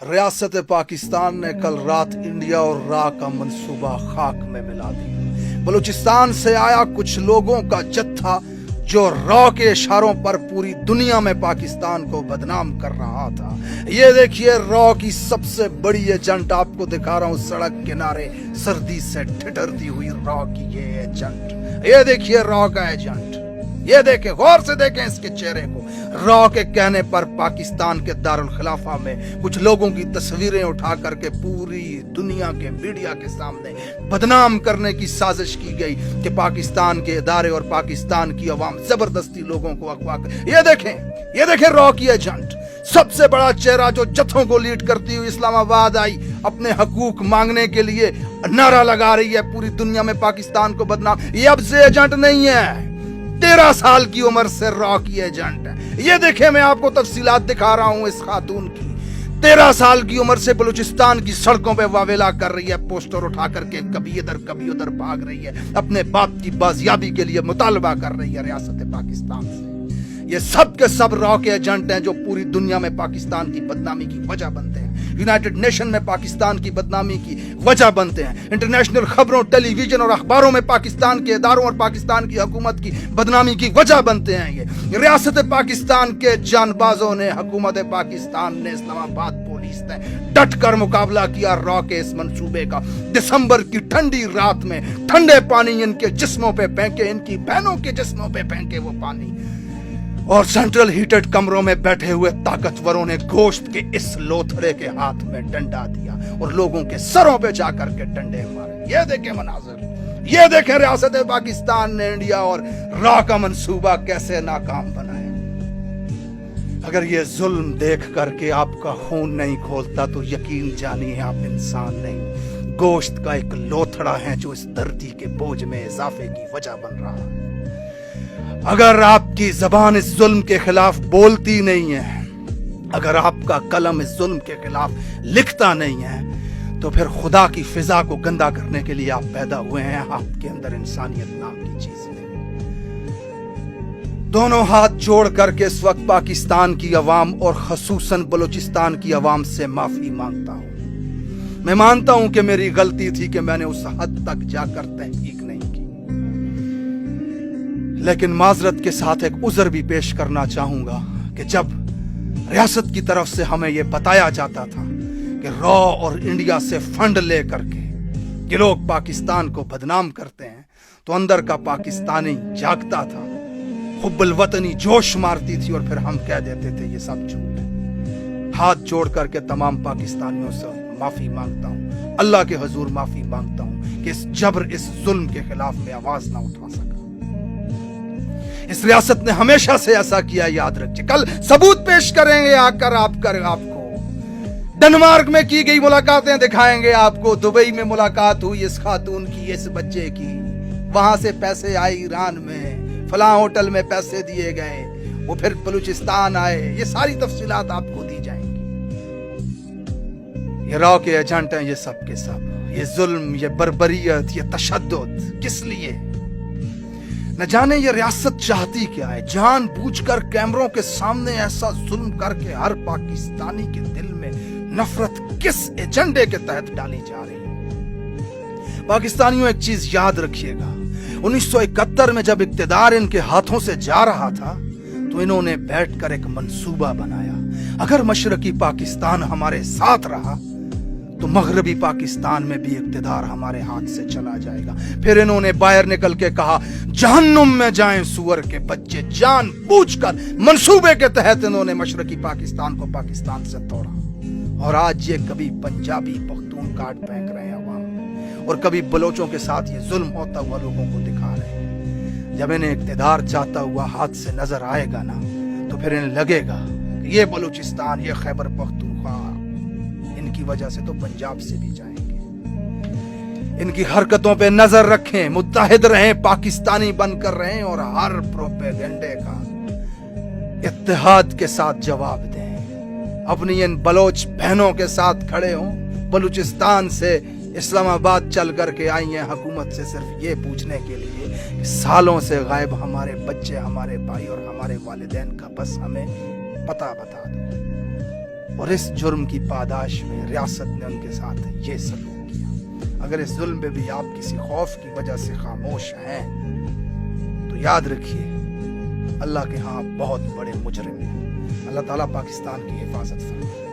रियासत पाकिस्तान ने कल रात इंडिया और रा का मंसूबा खाक में मिला दिया। बलूचिस्तान से आया कुछ लोगों का जत्था जो रॉ के इशारों पर पूरी दुनिया में पाकिस्तान को बदनाम कर रहा था। ये देखिए रॉ की सबसे बड़ी एजेंट आपको दिखा रहा हूं, सड़क किनारे सर्दी से ठिठुरती हुई रॉ की ये एजेंट। ये देखिए रॉ का एजेंट, ये देखें, गौर से देखें इसके चेहरे को। रॉ के कहने पर पाकिस्तान के दारुल खिलाफा में कुछ लोगों की तस्वीरें उठा करके पूरी दुनिया के मीडिया के सामने बदनाम करने की साजिश की गई कि पाकिस्तान के इदारे और पाकिस्तान की अवाम जबरदस्ती लोगों को अगवा कर। ये देखें रॉ की एजेंट, सबसे बड़ा चेहरा जो जत्थों को लीड करती हुई इस्लामाबाद आई, अपने हकूक मांगने के लिए नारा लगा रही है पूरी दुनिया में पाकिस्तान को बदनाम। ये अब से एजेंट नहीं है, 13 साल की उम्र से रॉ की एजेंट है। ये देखें, मैं आपको तफसीलात दिखा रहा हूं इस खातून की। 13 साल की उम्र से बलूचिस्तान की सड़कों पे वावेला कर रही है, पोस्टर उठा करके कभी इधर कभी उधर भाग रही है, अपने बाप की बाजियाबी के लिए मुतालबा कर रही है रियासत पाकिस्तान से। ये सब के सब रॉ के एजेंट हैं जो पूरी दुनिया में पाकिस्तान की बदनामी की वजह बनते हैं, यूनाइटेड नेशन में पाकिस्तान की बदनामी की वजह बनते हैं, इंटरनेशनल खबरों, टेलीविजन और अखबारों में पाकिस्तान के इदारों और पाकिस्तान की हुकूमत की बदनामी की वजह बनते हैं। ये रियासत पाकिस्तान के जानबाजों ने, हुकूमत पाकिस्तान ने, इस्लामाबाद पुलिस ने डट कर मुकाबला किया रॉ के इस मंसूबे का। दिसंबर की ठंडी रात में ठंडे पानी इनके जिस्मों पे फेंके, इनकी बहनों के जिस्मों पे फेंके वो पानी, और सेंट्रल हीटेड कमरों में बैठे हुए ताकतवरों ने गोश्त के इस लोथड़े के हाथ में डंडा दिया और लोगों के सरों पे जाकर के डंडे मारे। ये देखें मनाजर, ये देखें रियासत पाकिस्तान ने इंडिया और रॉ का मंसूबा कैसे नाकाम बनाया। अगर ये जुल्म देख करके आपका खून नहीं खोलता तो यकीन जानिए आप इंसान नहीं, गोश्त का एक लोथड़ा है जो इस धरती के बोझ में इजाफे की वजह बन रहा है। अगर आपकी जबान इस जुल्म के खिलाफ बोलती नहीं है, अगर आपका कलम इस जुल्म के खिलाफ लिखता नहीं है, तो फिर खुदा की फिजा को गंदा करने के लिए आप पैदा हुए हैं। आपके अंदर इंसानियत नाम की चीज नहीं। दोनों हाथ जोड़ करके इस वक्त पाकिस्तान की अवाम और खसूसन बलूचिस्तान की अवाम से माफी मांगता हूं। मैं मानता हूं कि मेरी गलती थी कि मैंने उस हद तक जाकर तहकीक नहीं की, लेकिन माजरत के साथ एक उज़र भी पेश करना चाहूंगा कि जब रियासत की तरफ से हमें यह बताया जाता था कि रॉ और इंडिया से फंड ले करके ये लोग पाकिस्तान को बदनाम करते हैं, तो अंदर का पाकिस्तानी जागता था, हुब्बुल वतनी जोश मारती थी और फिर हम कह देते थे ये सब झूठ है। हाथ जोड़ करके तमाम पाकिस्तानियों से माफी मांगता हूं, अल्लाह के हुजूर माफी मांगता हूं कि इस जबर, इस जुल्म के खिलाफ में आवाज ना उठा सका। इस रियासत ने हमेशा से ऐसा किया, याद रखिए। कल सबूत पेश करेंगे आकर आपको डेनमार्क में की गई मुलाकातें दिखाएंगे आपको, दुबई में मुलाकात हुई इस खातून की, इस बच्चे की, वहां से पैसे आए ईरान में, फलां होटल में पैसे दिए गए, वो फिर बलूचिस्तान आए, ये सारी तफसीलात आपको दी जाएंगी। ये रॉ के एजेंट हैं ये सब के सब। ये जुल्म, ये बर्बरियत, ये तशद्दुद किस लिए? न जाने ये रियासत चाहती क्या है, जानबूझकर कैमरों के सामने ऐसा जुल्म करके हर पाकिस्तानी के दिल में नफरत किस एजेंडे के तहत डाली जा रही है। पाकिस्तानियों एक चीज याद रखिएगा, 1971 में जब इक्तिदार इनके हाथों से जा रहा था तो इन्होंने बैठकर एक मंसूबा बनाया, अगर मशरकी पाकिस्तान हमारे साथ रहा तो मगरबी पाकिस्तान में भी इक्तिदार हमारे हाथ से चला जाएगा। फिर इन्होंने बाहर निकल के कहा जहन्नुम में जाएं सुअर के बच्चे, जानबूझकर मंसूबे के तहत इन्होंने मशरकी पाकिस्तान को पाकिस्तान से तोड़ा। और आज ये कभी पंजाबी पख्तून काट फेंक रहे हैं अवाम में, और कभी बलोचों के साथ ये जुल्म होता हुआ लोगों को दिखा रहे हैं। जब इन्हें इक्तिदार जाता हुआ हाथ से नजर आएगा ना, तो फिर इन्हें लगेगा कि ये बलूचिस्तान, ये खैबर पख्तूनख्वा, इनकी वजह से तो पंजाब से भी जाएंगे। इनकी हरकतों पे नजर रखें, मुत्तहिद रहें, पाकिस्तानी बनकर रहें और हर प्रोपेगेंडे का इत्तेहाद के साथ जवाब दें। अपनी इन बलोच बहनों के साथ खड़े हों। बलूचिस्तान से इस्लामाबाद चल करके आई हैं हुकूमत से सिर्फ ये पूछने के लिए कि सालों से गायब हमारे बच्चे, हमारे भाई और हमारे वालिदैन का बस हमें पता बता दो। اور اس جرم کی پاداش میں ریاست نے ان کے ساتھ یہ سلوک کیا. اگر اس ظلم پہ بھی آپ کسی خوف کی وجہ سے خاموش ہیں تو یاد رکھیے اللہ کے ہاں بہت بڑے مجرم ہیں. اللہ تعالیٰ پاکستان کی حفاظت فرمائے.